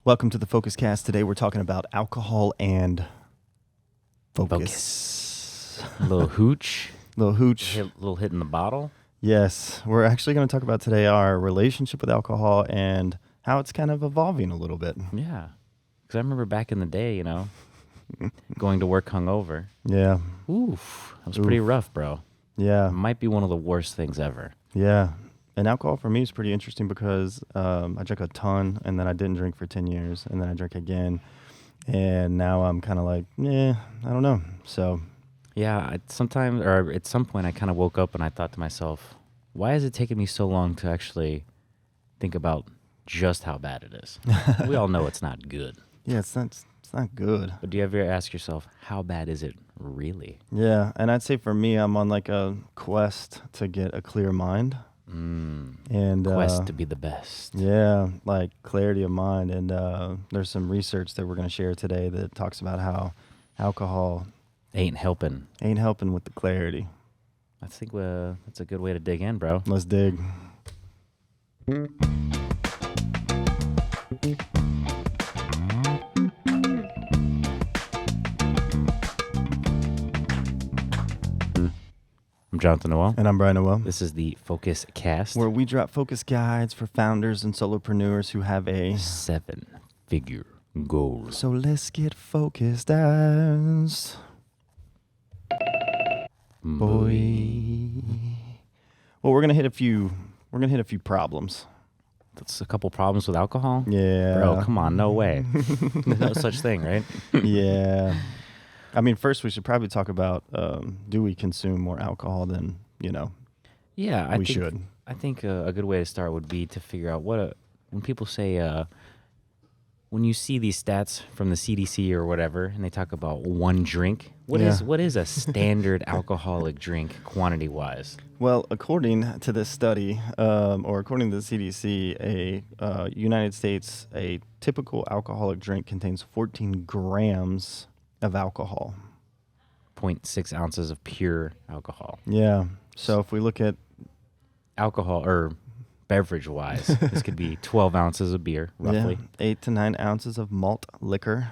Welcome to the FocusCast. Today we're talking about alcohol and focus. A little hooch. Little hooch. Little hit in the bottle. Yes, we're actually going to talk about today our relationship with alcohol and how it's kind of evolving a little bit. Yeah. Because I remember back in the day, going to work hungover. Yeah. Oof. That was pretty rough, bro. Yeah. Might be one of the worst things ever. Yeah. And alcohol for me is pretty interesting because I drank a ton and then I didn't drink for 10 years and then I drank again. And now I'm kind of like, I don't know. So, Yeah, at some point, I kind of woke up and I thought to myself, why is it taking me so long to actually think about just how bad it is? We all know it's not good. yeah, it's not good. But do you ever ask yourself, how bad is it really? Yeah. And I'd say for me, I'm on like a quest to get a clear mind. And Quest to be the best. Yeah, like clarity of mind. And there's some research that we're going to share today that talks about how alcohol Ain't helping. with the clarity. I think that's a good way to dig in, bro. Let's dig. I'm Jonathan Noel. And I'm Brian Noel, This is the FocusCast. where we drop focus guides for founders and solopreneurs who have a 7-figure goal. So let's get focused as boy. Well, we're gonna hit a few problems. That's a couple problems with alcohol? Yeah. Bro, come on, no way. There's no such thing, right? Yeah. I mean, first we should probably talk about do we consume more alcohol than, Yeah, we should. I think a good way to start would be to figure out when people say, when you see these stats from the CDC or whatever, and they talk about one drink, what is a standard alcoholic drink quantity-wise? Well, according to this study, or according to the CDC, United States, a typical alcoholic drink contains 14 grams of alcohol. 0.6 ounces of pure alcohol. Yeah. So if we look at Alcohol, or beverage-wise, this could be 12 ounces of beer, roughly. 8 to 9 ounces of malt liquor,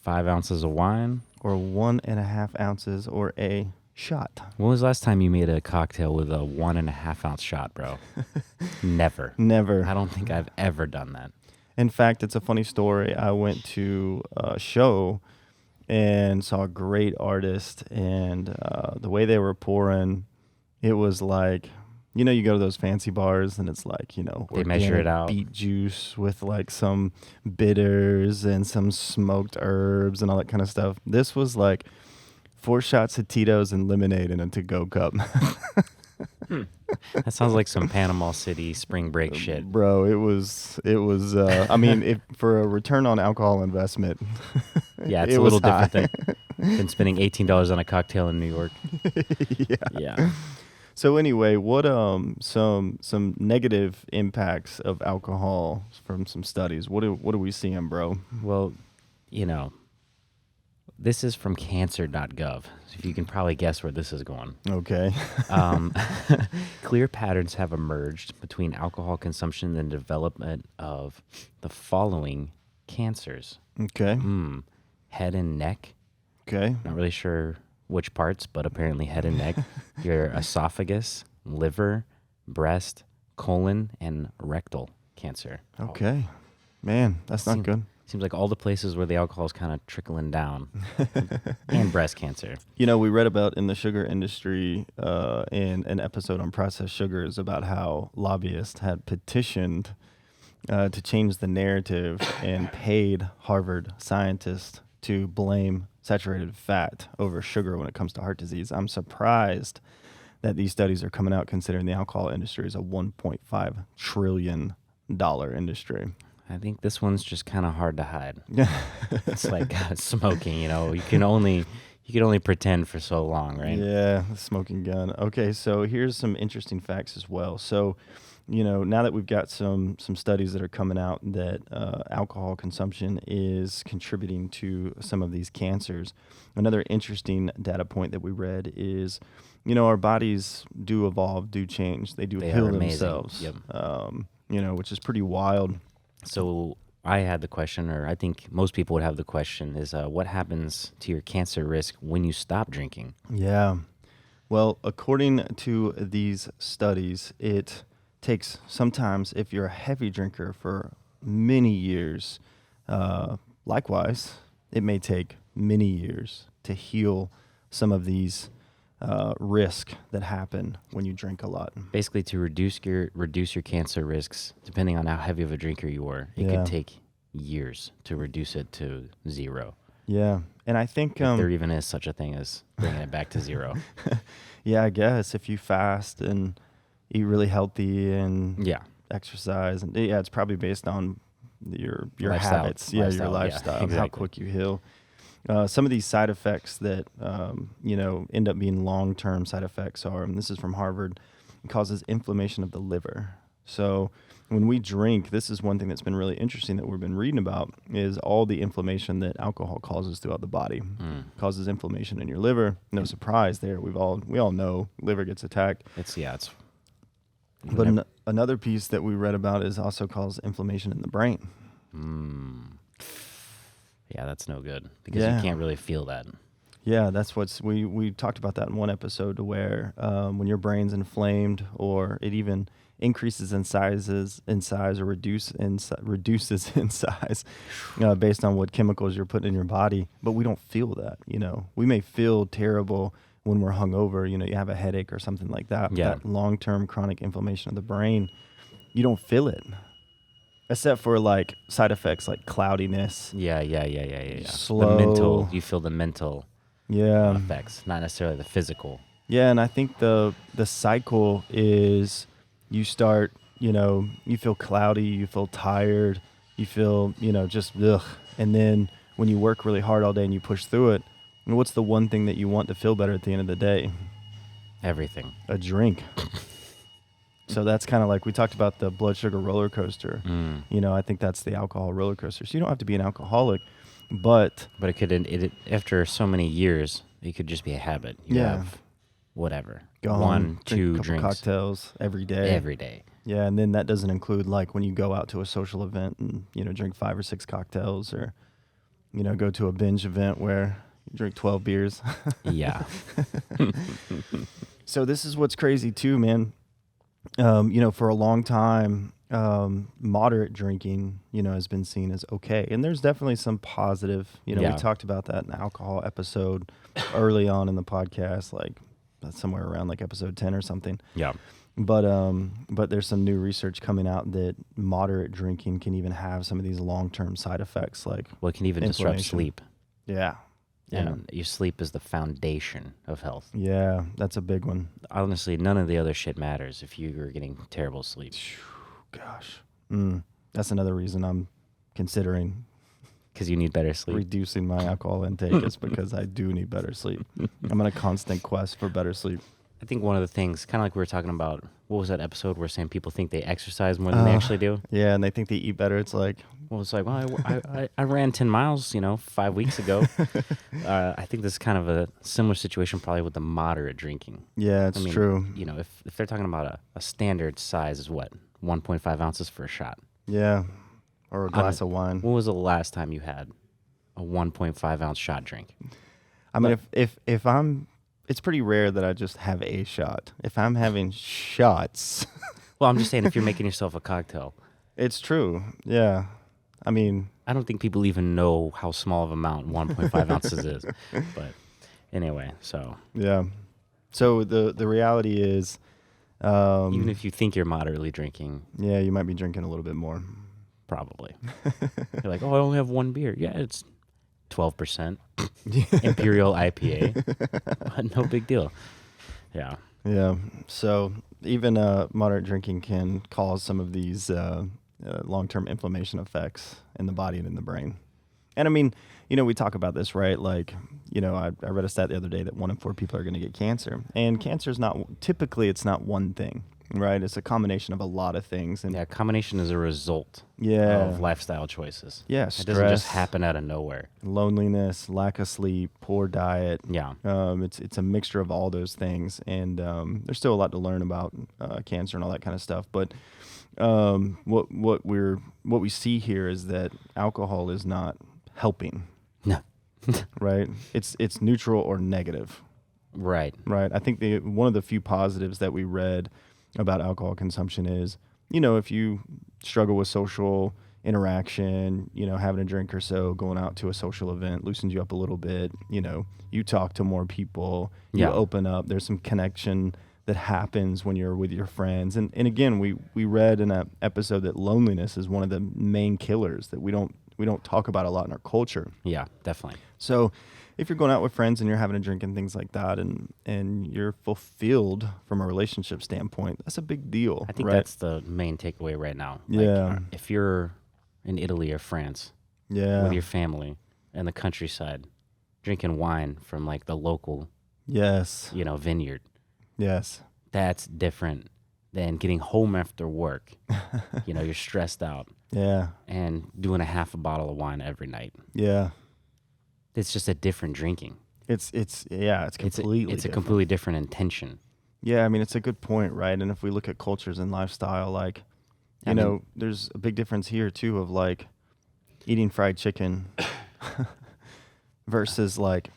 5 ounces of wine. or 1.5 ounces, or a shot. When was the last time you made a cocktail with a 1.5 ounce shot, bro? Never. Never. I don't think I've ever done that. In fact, it's a funny story. I went to a show and saw a great artist, and the way they were pouring, it was like, you go to those fancy bars and it's like, They measure it out. beet juice with like some bitters and some smoked herbs and all that kind of stuff. This was like 4 shots of Tito's and lemonade in a to-go cup. That sounds like some Panama City spring break shit. Bro, it was I mean, for a return on alcohol investment. Yeah, it's it a little was different than spending $18 on a cocktail in New York. Yeah. So anyway, what some negative impacts of alcohol from some studies? What are we seeing, bro? Well, this is from cancer.gov, so if you can probably guess where this is going. Okay. Clear patterns have emerged between alcohol consumption and the development of the following cancers. Okay. Head and neck. Okay. Not really sure which parts, but apparently head and neck. Your esophagus, liver, breast, colon, and rectal cancer. Okay. Man, that's not good. Seems like all the places where the alcohol is kind of trickling down. And breast cancer. We read about in the sugar industry in an episode on processed sugars about how lobbyists had petitioned to change the narrative and paid Harvard scientists to blame saturated fat over sugar when it comes to heart disease. I'm surprised that these studies are coming out considering the alcohol industry is a $1.5 trillion industry. I think this one's just kind of hard to hide. It's like smoking, you can only pretend for so long, right? Yeah, the smoking gun. Okay, so here's some interesting facts as well. So, now that we've got some studies that are coming out that alcohol consumption is contributing to some of these cancers, another interesting data point that we read is, our bodies do evolve, do change. They heal themselves, Yep. which is pretty wild. So I had the question, or I think most people would have the question, is what happens to your cancer risk when you stop drinking? Yeah. Well, according to these studies, it takes sometimes, if you're a heavy drinker for many years, likewise, it may take many years to heal some of these risk that happen when you drink a lot. Basically, to reduce your cancer risks, depending on how heavy of a drinker you are, it Yeah. could take years to reduce it to zero. Yeah. And I think If there even is such a thing as bringing it back to zero. yeah, I guess if you fast and eat really healthy and Yeah. exercise, and yeah, it's probably based on your Lifestyle. habits, your Yeah, lifestyle, how exactly. quick you heal. Some of these side effects that end up being long-term side effects are, and this is from Harvard, it causes inflammation of the liver. So when we drink, this is one thing that's been really interesting that we've been reading about, is all the inflammation that alcohol causes throughout the body. Causes inflammation in your liver. No surprise there. We all know liver gets attacked. It's But another piece that we read about is also causes inflammation in the brain. Yeah, that's no good because Yeah. you can't really feel that. Yeah, that's we talked about that in one episode, to where when your brain's inflamed, or it even increases in size or reduces in size based on what chemicals you're putting in your body. But we don't feel that. We may feel terrible when we're hungover. You have a headache or something like that. Yeah. That long-term chronic inflammation of the brain, you don't feel it, except for like side effects like cloudiness. Yeah. Slow. The mental, you feel the mental Yeah. effects, not necessarily the physical. Yeah, and I think the cycle is you start, you feel cloudy, you feel tired, you feel, just ugh. And then when you work really hard all day and you push through it, what's the one thing that you want to feel better at the end of the day? Everything. A drink. So that's kind of like we talked about the blood sugar roller coaster. I think that's the alcohol roller coaster. So you don't have to be an alcoholic, but it could, after so many years, it could just be a habit. You Yeah. have whatever. go home, One, drink a two couple drinks cocktails every day. every day. Yeah, and then that doesn't include like when you go out to a social event and drink 5 or 6 cocktails, or go to a binge event where you drink 12 beers. Yeah. So this is what's crazy too, man. For a long time, moderate drinking, has been seen as okay, and there's definitely some positive. We Yeah. talked about that in the alcohol episode early on in the podcast, like somewhere around like episode 10 or something. Yeah. But there's some new research coming out that moderate drinking can even have some of these long-term side effects, like Well, it can even disrupt inflammation. sleep. Yeah. And your sleep is the foundation of health. Yeah, that's a big one. Honestly, none of the other shit matters if you are getting terrible sleep. Gosh. That's another reason I'm considering Because you need better sleep. reducing my alcohol intake, is because I do need better sleep. I'm on a constant quest for better sleep. I think one of the things, kind of like we were talking about, what was that episode where saying people think they exercise more than they actually do? Yeah, and they think they eat better. It's like, Well, it's like, well, I ran 10 miles, 5 weeks ago. I think this is kind of a similar situation probably with the moderate drinking. yeah, it's true. If they're talking about a standard size is what? 1.5 ounces for a shot. Yeah, or a glass of wine. When was the last time you had a 1.5 ounce shot drink? I mean, if I'm, it's pretty rare that I just have a shot. If I'm having shots, Well, I'm just saying if you're making yourself a cocktail. it's true. Yeah, I mean, I don't think people even know how small of amount 1.5 ounces is. But anyway, so yeah. So the reality is, even if you think you're moderately drinking, yeah, you might be drinking a little bit more. probably. You're like, oh, I only have one beer. Yeah, it's 12% Imperial IPA. No big deal. Yeah. Yeah. So even moderate drinking can cause some of these long-term inflammation effects in the body and in the brain. And I mean, we talk about this, right? Like, I read a stat the other day that 1 in 4 people are going to get cancer. And cancer is typically it's not one thing, right? It's a combination of a lot of things. And Yeah, combination is a result Yeah. of lifestyle choices. Yeah, It doesn't just stress. happen out of nowhere. loneliness, lack of sleep, poor diet. Yeah. It's a mixture of all those things, and there's still a lot to learn about cancer and all that kind of stuff. But what we see here is that alcohol is not helping, No. right? It's neutral or negative, Right. right? I think one of the few positives that we read about alcohol consumption is, if you struggle with social interaction, having a drink or so, going out to a social event loosens you up a little bit. You talk to more people, you Yeah. open up. There's some connection that happens when you're with your friends. And again, we read in an episode that loneliness is one of the main killers that we don't talk about a lot in our culture. Yeah, definitely. So if you're going out with friends and you're having a drink and things like that, and you're fulfilled from a relationship standpoint, that's a big deal. I think right? that's the main takeaway right now. Yeah. If you're in Italy or France Yeah. with your family in the countryside, drinking wine from like the local, Yes. vineyard, Yes. that's different than getting home after work. You're stressed out Yeah. and doing a half a bottle of wine every night. Yeah. It's just a different drinking. It's completely It's a different. completely different intention. Yeah, I mean, it's a good point, right? And if we look at cultures and lifestyle, like, there's a big difference here too of like eating fried chicken versus like,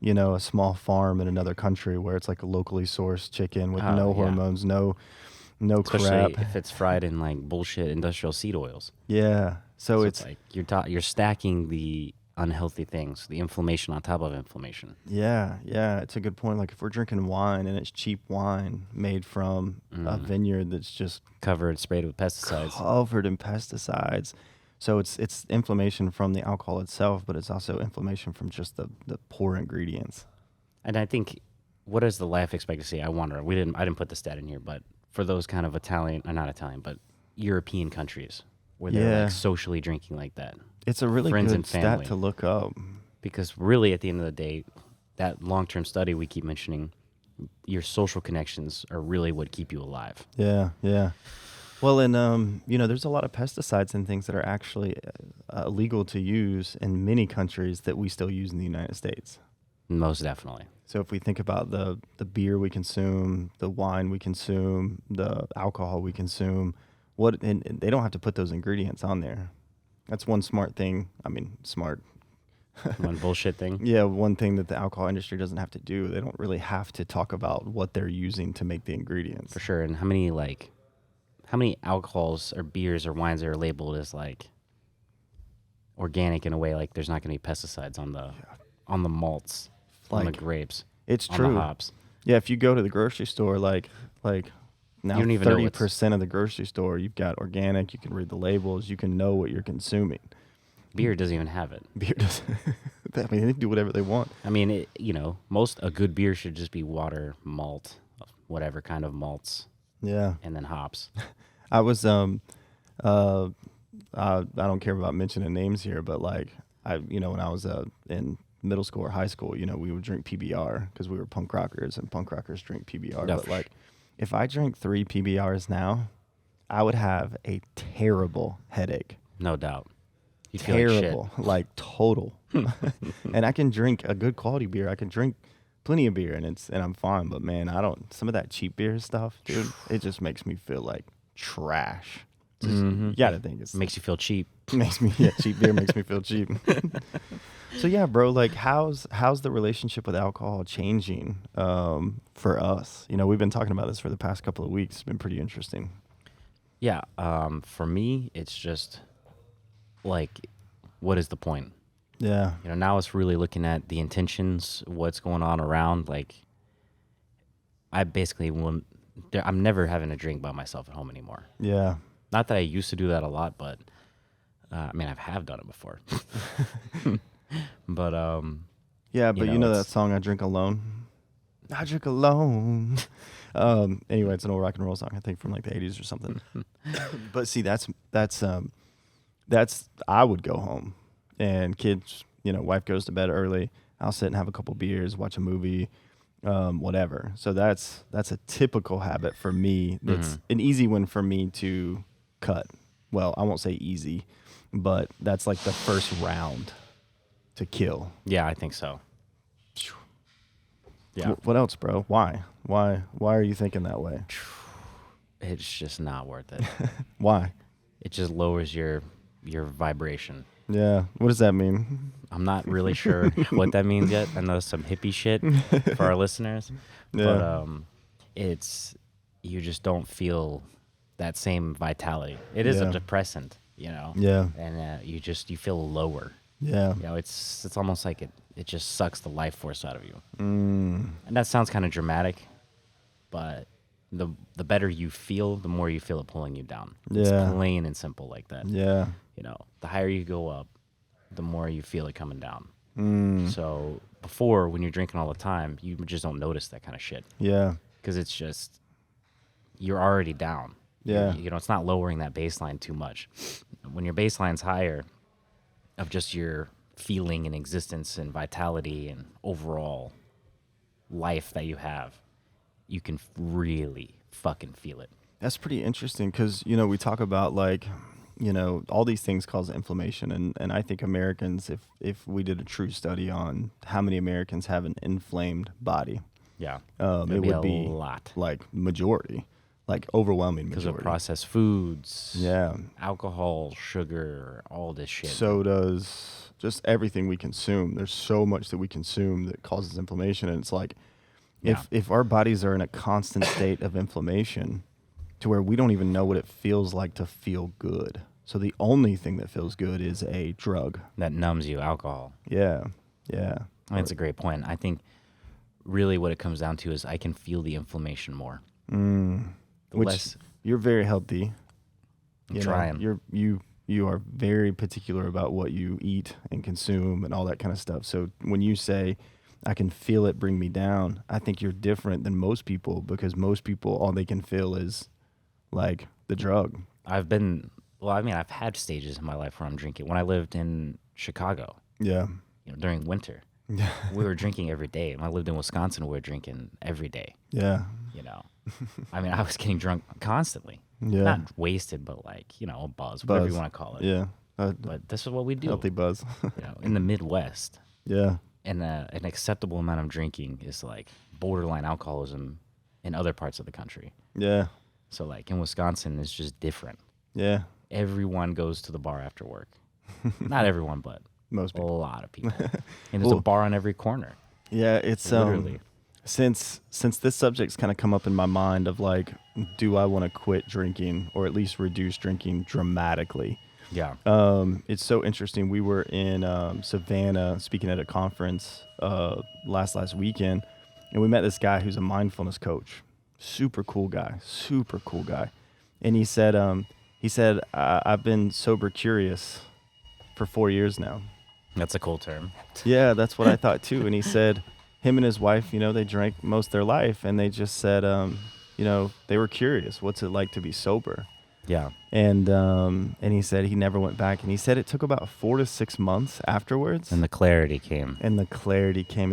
a small farm in another country where it's like a locally sourced chicken with no Yeah. hormones, no Especially crap. if it's fried in like bullshit industrial seed oils. Yeah. So it's like you're stacking the unhealthy things, the inflammation on top of inflammation. yeah, it's a good point. Like if we're drinking wine and it's cheap wine made from a vineyard that's just Sprayed with pesticides. covered in pesticides. So it's inflammation from the alcohol itself, but it's also inflammation from just the poor ingredients. And I think, what is the life expectancy? I wonder. I didn't put the stat in here, but for those kind of not Italian, but European countries where they're like socially drinking like that. It's a really Friends good and stat family. to look up. Because really, at the end of the day, that long-term study we keep mentioning, your social connections are really what keep you alive. Yeah. Well, and there's a lot of pesticides and things that are actually illegal to use in many countries that we still use in the United States. Most definitely. So if we think about the beer we consume, the wine we consume, the alcohol we consume, and they don't have to put those ingredients on there. That's one smart thing. I mean, smart. One bullshit thing. Yeah, one thing that the alcohol industry doesn't have to do. They don't really have to talk about what they're using to make the ingredients. For sure. And how many alcohols or beers or wines are labeled as like organic in a way, like there's not going to be pesticides on the malts, on the grapes, It's on true. the hops. Yeah, if you go to the grocery store, like now You don't even know 30% of the grocery store, you've got organic. You can read the labels. You can know what you're consuming. Beer doesn't even have it. Beer does. I mean, they can do whatever they want. I mean, a good beer should just be water, malt, whatever kind of malts, Yeah. and then hops. I was I don't care about mentioning names here, but like when I was in middle school or high school, we would drink PBR because we were punk rockers and punk rockers drink PBR. No, But like, if I drank 3 PBRs now, I would have a terrible headache. No doubt. You feel like shit. Terrible, like total. And I can drink a good quality beer. I can drink plenty of beer, and I'm fine. But man, I don't. Some of that cheap beer stuff, dude, it just makes me feel like trash. You gotta think it Makes you feel cheap. cheap beer makes me feel cheap. So yeah, bro, like how's the relationship with alcohol changing for us? We've been talking about this for the past couple of weeks. It's been pretty interesting. Yeah. For me, it's just like, what is the point? Yeah. Now it's really looking at the intentions, what's going on around. Like, I basically I'm never having a drink by myself at home anymore. Yeah. Not that I used to do that a lot, but I mean, I have done it before. But yeah, but know, that song, I Drink Alone? I drink alone. Anyway, it's an old rock and roll song, I think from like the 80s or something. But see, that's I would go home and kids, wife goes to bed early. I'll sit and have a couple beers, watch a movie, whatever. So that's a typical habit for me. That's an easy one for me to cut. Well, I won't say easy, but that's like the first round to kill. yeah, I think so. Yeah. What else, bro? Why are you thinking that way? It's just not worth it. Why? It just lowers your vibration. Yeah. What does that mean? I'm not really sure what that means yet. I know some hippie shit for our listeners, but Yeah. it's you just don't feel that same vitality. It is a Yeah. depressant, you know. Yeah. And you feel lower. Yeah. You know, it's almost like it just sucks the life force out of you. Mm. And that sounds kind of dramatic, but the better you feel, the more you feel it pulling you down. It's Yeah. plain and simple like that. Yeah. You know, the higher you go up, the more you feel it coming down. Mm. So before, when you're drinking all the time, you just don't notice that kind of shit Yeah. because it's just you're already down. Yeah. You know, it's not lowering that baseline too much. When your baseline's higher, of just your feeling and existence and vitality and overall life that you have, you can really fucking feel it. That's pretty interesting because, we talk about like, all these things cause inflammation. And I think Americans, if we did a true study on how many Americans have an inflamed body, Yeah. it would be a lot. like majority, like overwhelming Because of majority. processed foods, Yeah. alcohol, sugar, all this shit. Sodas, just everything we consume. There's so much that we consume that causes inflammation. And it's like, if our bodies are in a constant state of inflammation to where we don't even know what it feels like to feel good. So the only thing that feels good is a drug. That numbs you, alcohol. Yeah. Yeah. That's a great point. I think really what it comes down to is I can feel the inflammation more. Which Less, you're very healthy. I'm trying. You are very particular about what you eat and consume and all that kind of stuff. So when you say I can feel it bring me down, I think you're different than most people because most people all they can feel is like the drug. I've had stages in my life where I'm drinking. When I lived in Chicago, Yeah. during winter, we were drinking every day. When I lived in Wisconsin, we were drinking every day. Yeah. I was getting drunk constantly. Yeah. Not wasted, but a buzz, whatever you want to call it. Yeah. But this is what we do. Healthy buzz. In the Midwest. Yeah. And an acceptable amount of drinking is like borderline alcoholism in other parts of the country. Yeah. So in Wisconsin, it's just different. Yeah. Everyone goes to the bar after work. Not everyone, but Most a people. lot of people. And there's a bar on every corner. Yeah, it's Literally. Since this subject's kind of come up in my mind of like, do I want to quit drinking or at least reduce drinking dramatically? Yeah. It's so interesting. We were in Savannah speaking at a conference last weekend, and we met this guy who's a mindfulness coach. Super cool guy. And he said I've been sober curious for 4 years now. That's a cool term. Yeah, that's what I thought too. And he said him and his wife, they drank most of their life, and they just said, they were curious. What's it like to be sober? Yeah. And he said he never went back. And he said it took about 4 to 6 months afterwards. And the clarity came. And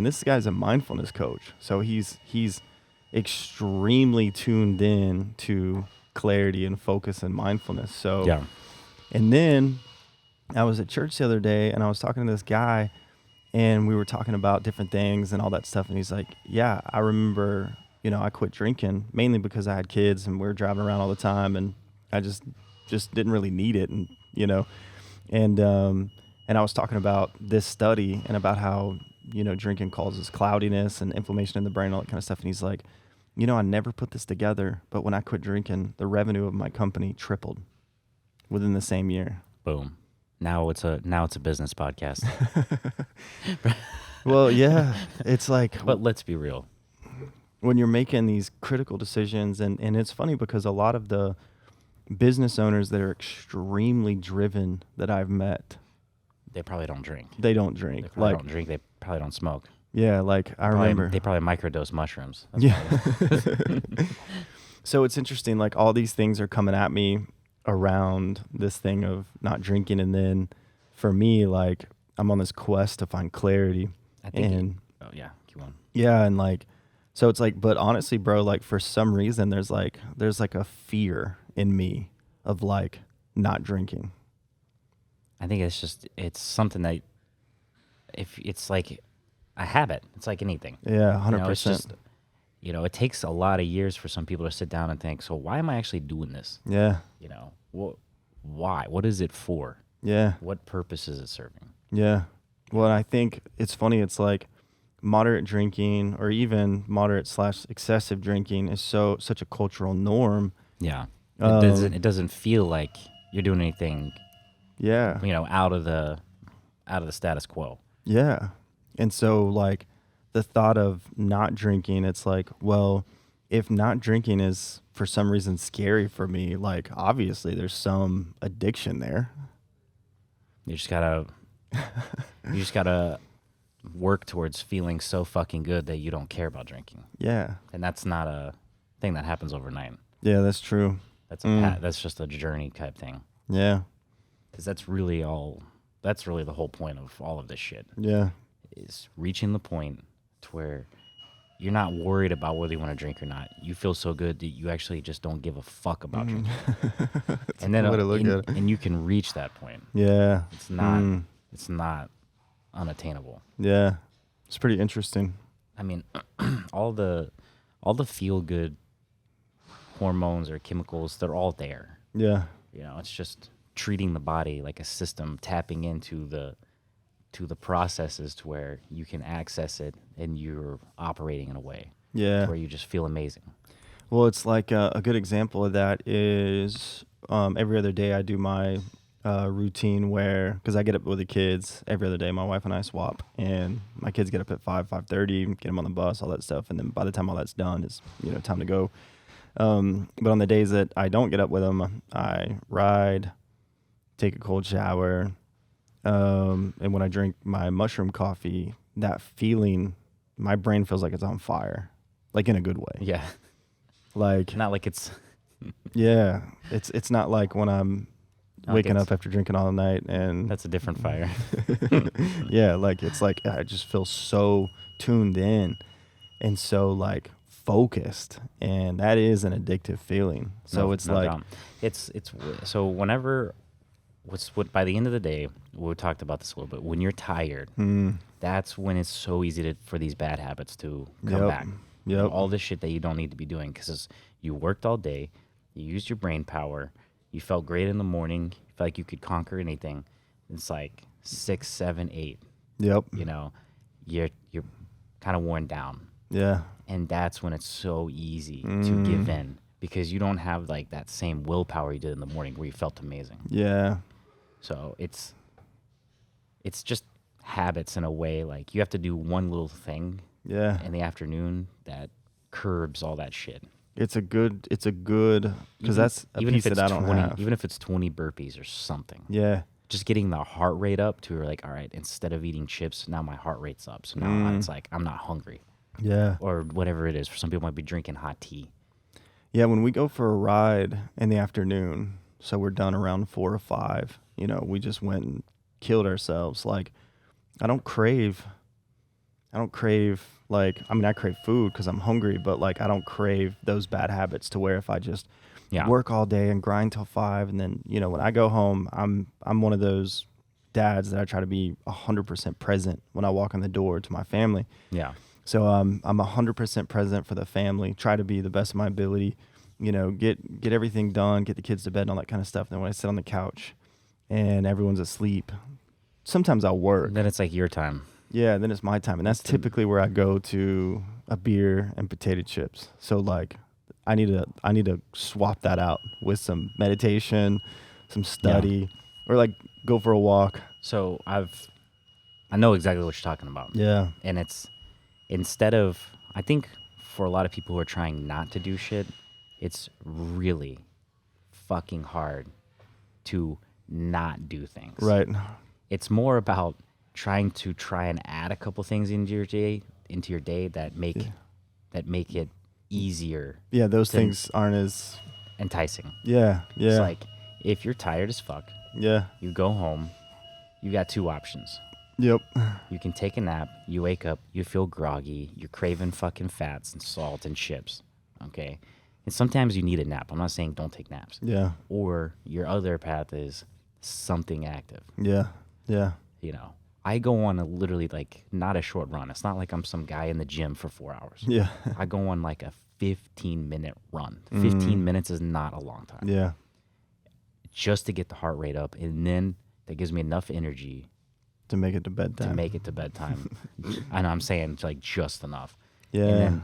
this guy's a mindfulness coach. So he's extremely tuned in to clarity and focus and mindfulness. So, yeah. And then I was at church the other day and I was talking to this guy and we were talking about different things and all that stuff. And he's like, yeah, I remember, I quit drinking mainly because I had kids and we were driving around all the time and I just didn't really need it. And, and I was talking about this study and about how, drinking causes cloudiness and inflammation in the brain, and all that kind of stuff. And he's like, I never put this together, but when I quit drinking, the revenue of my company tripled within the same year. Boom. Now it's a business podcast. Well, yeah, it's like, but let's be real. When you're making these critical decisions, and it's funny because a lot of the business owners that are extremely driven that I've met, they probably don't drink. They don't drink. They probably don't drink. They probably don't smoke. Yeah, I remember. They probably microdose mushrooms. That's yeah. So it's interesting, all these things are coming at me around this thing of not drinking. And then for me, I'm on this quest to find clarity. I think keep on. Yeah, and so it's but honestly, bro, for some reason there's a fear in me of not drinking. I think it's something that if it's like a habit, it's like anything. Yeah, 100%. you know, it takes a lot of years for some people to sit down and think, so why am I actually doing this? Yeah. You know, why? What is it for? Yeah. What purpose is it serving? Yeah. Well, I think it's funny. It's like moderate drinking or even moderate/excessive drinking is such a cultural norm. Yeah. Um, It doesn't feel like you're doing anything, yeah. you know, out of the status quo. Yeah. And so like the thought of not drinking, it's like, well, if not drinking is for some reason scary for me, like obviously there's some addiction there. You just gotta work towards feeling so fucking good that you don't care about drinking. Yeah. And that's not a thing that happens overnight. Yeah, that's true. That's just a journey type thing. Yeah. Because that's really the whole point of all of this shit, Yeah. is reaching the point to where you're not worried about whether you want to drink or not. You feel so good that you actually just don't give a fuck about drinking. And then and you can reach that point. Yeah. It's not unattainable. Yeah. It's pretty interesting. I mean, all the feel good hormones or chemicals, they're all there. Yeah. You know, it's just treating the body like a system, tapping into the processes to where you can access it and you're operating in a way Yeah. where you just feel amazing. Well, it's like a good example of that is every other day I do my routine where, because I get up with the kids every other day, my wife and I swap, and my kids get up at 5:30, get them on the bus, all that stuff, and then by the time all that's done, it's time to go. But on the days that I don't get up with them, I ride, take a cold shower, and when I drink my mushroom coffee, that feeling, my brain feels like it's on fire, like in a good way. Yeah. Like, Not like it's yeah, it's not like when I'm Not like waking it's- up after drinking all night and that's a different fire. yeah, like it's like I just feel so tuned in and so like focused, and that is an addictive feeling. So No- it's no like doubt. it's so whenever what by the end of the day, we talked about this a little bit. When you're tired, that's when it's so easy for these bad habits to come Yep. back. Yep. All this shit that you don't need to be doing because you worked all day, you used your brain power, you felt great in the morning, you felt like you could conquer anything. It's like 6, 7, 8. Yep. You know, you're kind of worn down, Yeah. and that's when it's so easy to give in because you don't have like that same willpower you did in the morning where you felt amazing. Yeah. So it's just habits in a way. Like you have to do one little thing Yeah. in the afternoon that curbs all that shit. It's a good because that's a even piece if it's that I don't 20, have. even if it's 20 burpees or something. Yeah. Just getting the heart rate up to like, all right, instead of eating chips, now my heart rate's up. So now it's like I'm not hungry Yeah. or whatever it is. For some people, might be drinking hot tea. Yeah, when we go for a ride in the afternoon, so we're done around 4 or 5, we just went and killed ourselves. Like, I don't crave, like, I mean, I crave food because I'm hungry, but, like, I don't crave those bad habits to where if I just work all day and grind till 5, and then, when I go home, I'm one of those dads that I try to be 100% present when I walk in the door to my family. Yeah. So I'm 100% present for the family, try to be the best of my ability, get everything done, get the kids to bed and all that kind of stuff. And then when I sit on the couch and everyone's asleep, sometimes I'll work. Then it's like your time. Yeah, then it's my time. And that's typically where I go to a beer and potato chips. So like I need to swap that out with some meditation, some study, or like go for a walk. So I know exactly what you're talking about. Yeah. And it's instead of, I think for a lot of people who are trying not to do shit, it's really fucking hard to not do things. Right. It's more about trying and add a couple things into your day that make it easier. Yeah, those things aren't as enticing. Yeah. It's like if you're tired as fuck, yeah. you go home, you got 2 options. Yep. You can take a nap, you wake up, you feel groggy, you're craving fucking fats and salt and chips, okay? And sometimes you need a nap. I'm not saying don't take naps. Yeah. Or your other path is something active. Yeah. Yeah. I go on a literally like not a short run. It's not like I'm some guy in the gym for 4 hours. Yeah. I go on like a 15-minute run. 15 minutes is not a long time. Yeah. Just to get the heart rate up, and then that gives me enough energy To make it to bedtime. to make it to bedtime. And I'm saying it's like just enough. Yeah. And then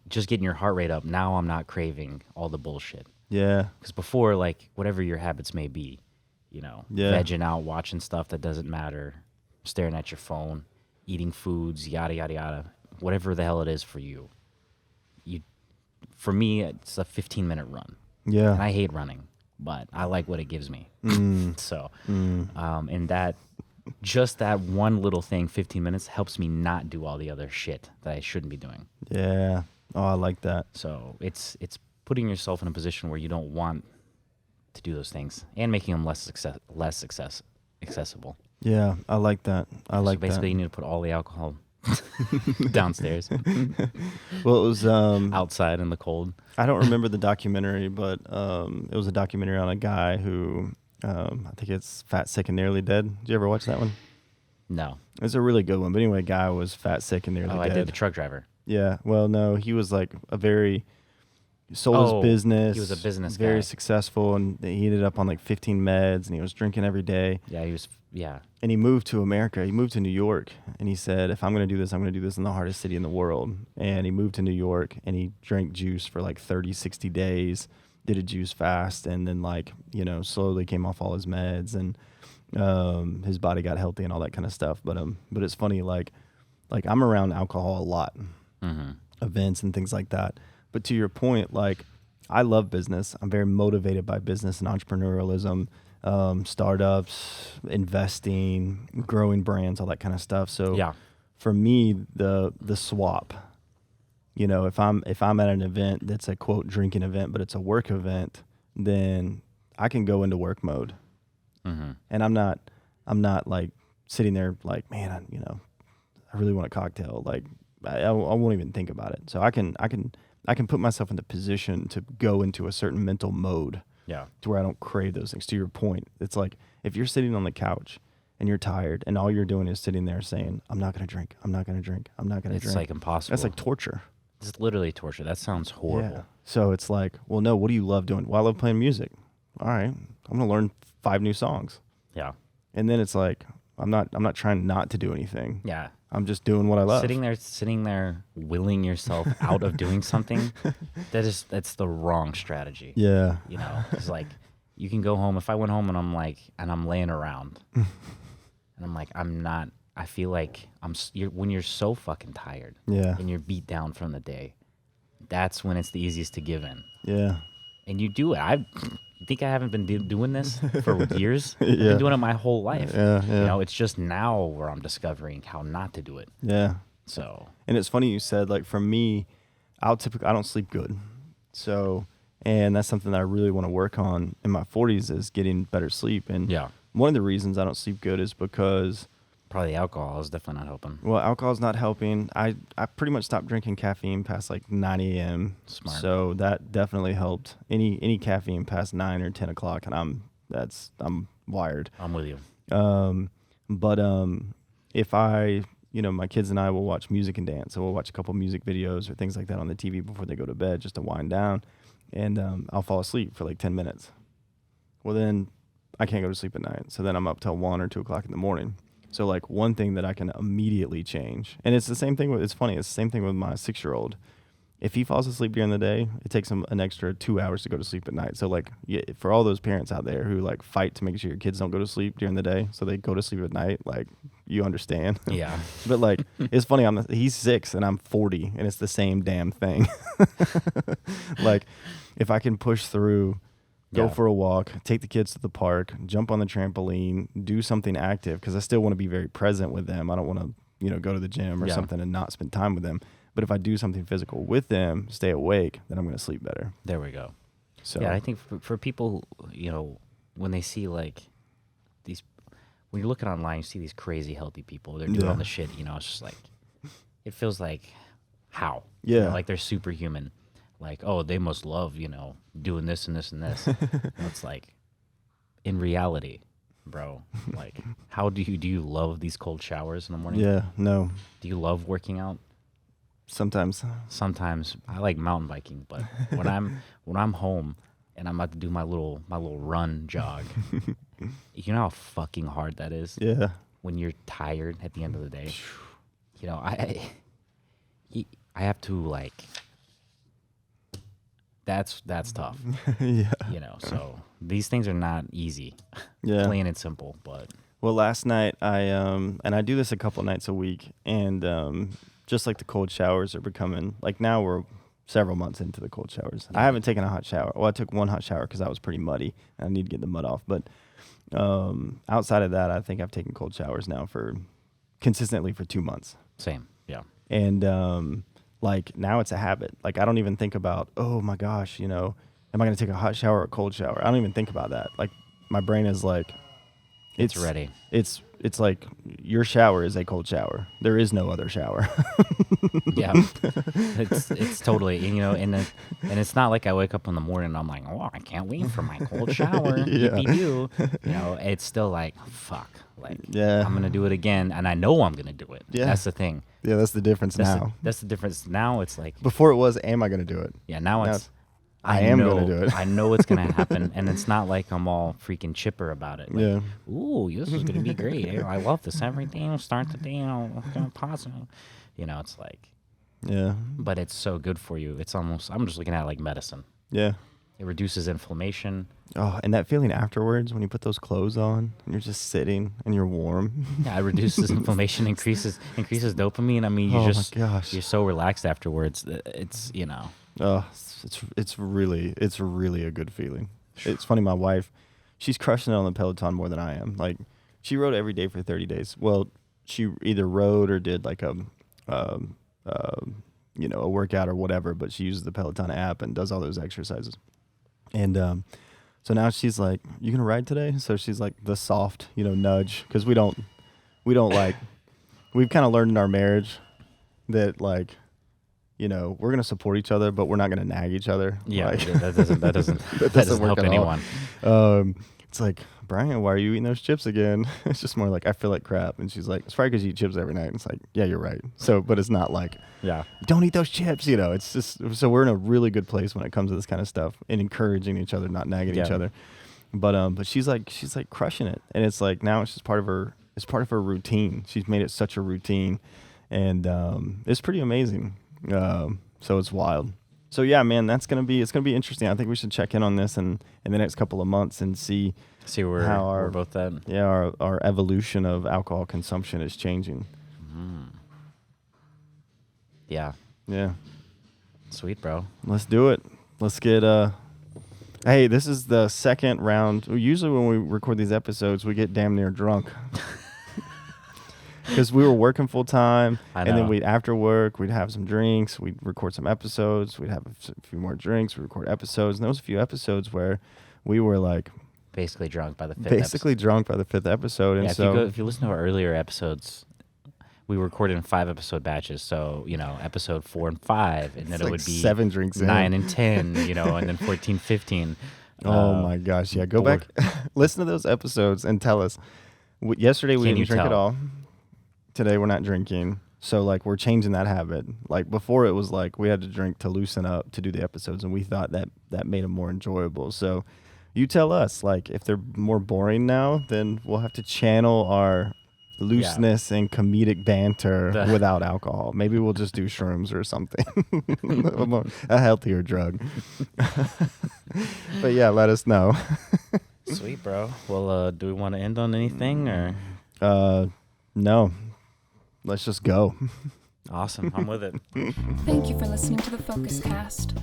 just getting your heart rate up, now I'm not craving all the bullshit. Yeah. Because before, like, whatever your habits may be, Yeah. vegging out, watching stuff that doesn't matter, staring at your phone, eating foods, yada, yada, yada, whatever the hell it is for you. For me, it's a 15-minute run. Yeah. And I hate running, but I like what it gives me. So, and that, just that one little thing, 15 minutes, helps me not do all the other shit that I shouldn't be doing. Yeah. Oh, I like that. So it's putting yourself in a position where you don't want to do those things and making them less accessible. Yeah, I like that. I like so basically, that. you need to put all the alcohol downstairs, Well, it was outside in the cold. I don't remember the documentary, but it was a documentary on a guy who I think it's Fat, Sick, and Nearly Dead. Did you ever watch that one? No. It's a really good one. But anyway, a guy was fat, sick, and nearly Oh, dead. I did the truck driver. Yeah. Well, no, he was like sold his business. He was a business very guy. successful, and he ended up on like 15 meds, and he was drinking every day. Yeah, he was. Yeah. And he moved to America. He moved to New York, and he said, if I'm going to do this, I'm going to do this in the hardest city in the world. And he moved to New York, and he drank juice for like 30, 60 days, did a juice fast, and then like, slowly came off all his meds, and his body got healthy and all that kind of stuff. But it's funny, like I'm around alcohol a lot, events and things like that. But to your point, like I love business. I'm very motivated by business and entrepreneurialism. Startups, investing, growing brands, all that kind of stuff. So Yeah. for me, the swap, if I'm at an event that's a quote drinking event, but it's a work event, then I can go into work mode. And I'm not like sitting there like, man, I really want a cocktail. Like I won't even think about it. So I can put myself in the position to go into a certain mental mode. Yeah. To where I don't crave those things. To your point, it's like if you're sitting on the couch and you're tired and all you're doing is sitting there saying, I'm not going to drink. I'm not going to drink. I'm not going to drink. It's like impossible. That's like torture. It's literally torture. That sounds horrible. Yeah. So it's like, well, no, what do you love doing? Well, I love playing music. All right. I'm going to learn 5 new songs. Yeah. And then it's like, I'm not trying not to do anything. Yeah. I'm just doing what I love. Sitting there, willing yourself out of doing something. That's the wrong strategy. Yeah. It's like you can go home. If I went home and I'm laying around, and I'm like, I feel like when you're so fucking tired. Yeah. And you're beat down from the day. That's when it's the easiest to give in. Yeah. And you do it. I think I haven't been doing this for years. I've Yeah. been doing it my whole life. Yeah. It's just now where I'm discovering how not to do it. Yeah. So. And it's funny you said, like, for me, I don't sleep good. So, and that's something that I really want to work on in my 40s is getting better sleep. And Yeah. one of the reasons I don't sleep good is because, Probably alcohol is definitely not helping. well, alcohol's not helping. I pretty much stopped drinking caffeine past like 9 a.m. Smart. So that definitely helped. Any caffeine past 9 or 10 o'clock, and I'm wired. I'm with you. But if I, my kids and I will watch music and dance. So we'll watch a couple music videos or things like that on the TV before they go to bed just to wind down. And I'll fall asleep for like 10 minutes. Well, then I can't go to sleep at night. So then I'm up till 1 or 2 o'clock in the morning. So like one thing that I can immediately change, and it's the same thing it's funny, it's the same thing with my 6-year-old. If he falls asleep during the day, it takes him an extra 2 hours to go to sleep at night. So like, yeah, for all those parents out there who like fight to make sure your kids don't go to sleep during the day, so they go to sleep at night, like you understand. Yeah. But like, it's funny. He's 6 and I'm 40, and it's the same damn thing. Like, if I can push through, go for a walk, take the kids to the park, jump on the trampoline, do something active, because I still want to be very present with them. I don't want to, go to the gym or something and not spend time with them. But if I do something physical with them, stay awake, then I'm going to sleep better. There we go. So yeah, I think for people, when they see like these, when you're looking online, you see these crazy healthy people. They're doing all the shit. It's just like, it feels like how? Yeah. Like they're superhuman. Like, oh, they must love, doing this and this and this. And it's like, in reality, bro, like, how do you love these cold showers in the morning? Yeah, no. Do you love working out? Sometimes. Sometimes I like mountain biking, but when I'm home and I'm about to do my little run jog, you know how fucking hard that is Yeah. when you're tired at the end of the day. You know, I have to like. That's tough. Yeah. You know, so these things are not easy. Yeah. Plain and simple, but Well, last night and I do this a couple nights a week, and just like the cold showers are becoming, like now we're several months into the cold showers. I haven't taken a hot shower. Well, I took one hot shower because I was pretty muddy and I need to get the mud off. But outside of that, I think I've taken cold showers now consistently for 2 months. same. Yeah. And like now it's a habit. Like I don't even think about, oh my gosh, you know, am I going to take a hot shower or a cold shower? I don't even think about that. Like my brain is like, It's ready. It's like your shower is a cold shower. There is no other shower. Yeah, it's totally, you know, and it's not like I wake up in the morning and I'm like, oh, I can't wait for my cold shower. Yeah. Yippee-doo. You know, it's still like, fuck, like, Yeah. I'm gonna do it again, and I know I'm gonna do it. Yeah. That's the thing. Yeah, that's the difference now. That's the difference. Now it's like, Before it was, am I going to do it? yeah, now Now it's. I am know- gonna do it. I know it's gonna happen, and it's not like I'm all freaking chipper about it. Like, Yeah. ooh, this is gonna be great. I love this. Everything will start the day, I'm gonna positive. You know, it's like, Yeah. but it's so good for you. It's almost, I'm just looking at it like medicine. Yeah. It reduces inflammation. Oh, and that feeling afterwards when you put those clothes on and you're just sitting and you're warm. Yeah, it reduces inflammation, increases dopamine. I mean, Oh my gosh. you're so relaxed afterwards. It's, you know. Oh, it's really a good feeling. It's funny, my wife, she's crushing it on the Peloton more than I am. Like she rode every day for 30 days. Well, she either rode or did like a workout or whatever, but she uses the Peloton app and does all those exercises. And so now she's like, "You gonna ride today?" So she's like the soft, nudge, because we don't like, we've kind of learned in our marriage that like, we're gonna support each other, but we're not gonna nag each other. Yeah, Like, that doesn't work help at all. anyone. It's like, Brian, why are you eating those chips again? It's just more like, I feel like crap. And she's like, it's probably because you eat chips every night. And it's like, yeah, you're right. So, but it's not like, Yeah. don't eat those chips. It's just, so we're in a really good place when it comes to this kind of stuff and encouraging each other, not nagging each Yeah. other. But she's like crushing it. And it's like, now it's just part of her routine. She's made it such a routine, and it's pretty amazing. So it's wild. So yeah, man, it's gonna be interesting. I think we should check in on this in the next couple of months and see where how we're both at. Yeah, our evolution of alcohol consumption is changing. Yeah. Yeah, Sweet, bro. let's do it. Let's get Hey, this is the second round. Usually when we record these episodes, we get damn near drunk. Because we were working full time, I and then know. after work, we'd have some drinks, we'd record some episodes, we'd have a few more drinks, we'd record episodes, and there was a few episodes where we were like Basically drunk by the fifth basically drunk by the fifth episode, and Yeah, so if you listen to our earlier episodes, we recorded in 5-episode batches. So, episode 4 and 5, and then it's it like would be 7 drinks in. 9 and 10, and then 14, 15. Oh my gosh, yeah, go back, listen to those episodes, and tell us. Yesterday we Can you didn't drink at tell? all. Today we're not drinking. So like we're changing that habit. Like before it was like we had to drink to loosen up to do the episodes, and we thought that made them more enjoyable. So you tell us, like, if they're more boring now, then we'll have to channel our looseness and comedic banter without alcohol. Maybe we'll just do shrooms or something. A healthier drug. But yeah, let us know. Sweet, bro. Well, do we want to end on anything, or? No. Let's just go. Awesome. I'm with it. Thank you for listening to the FocusCast.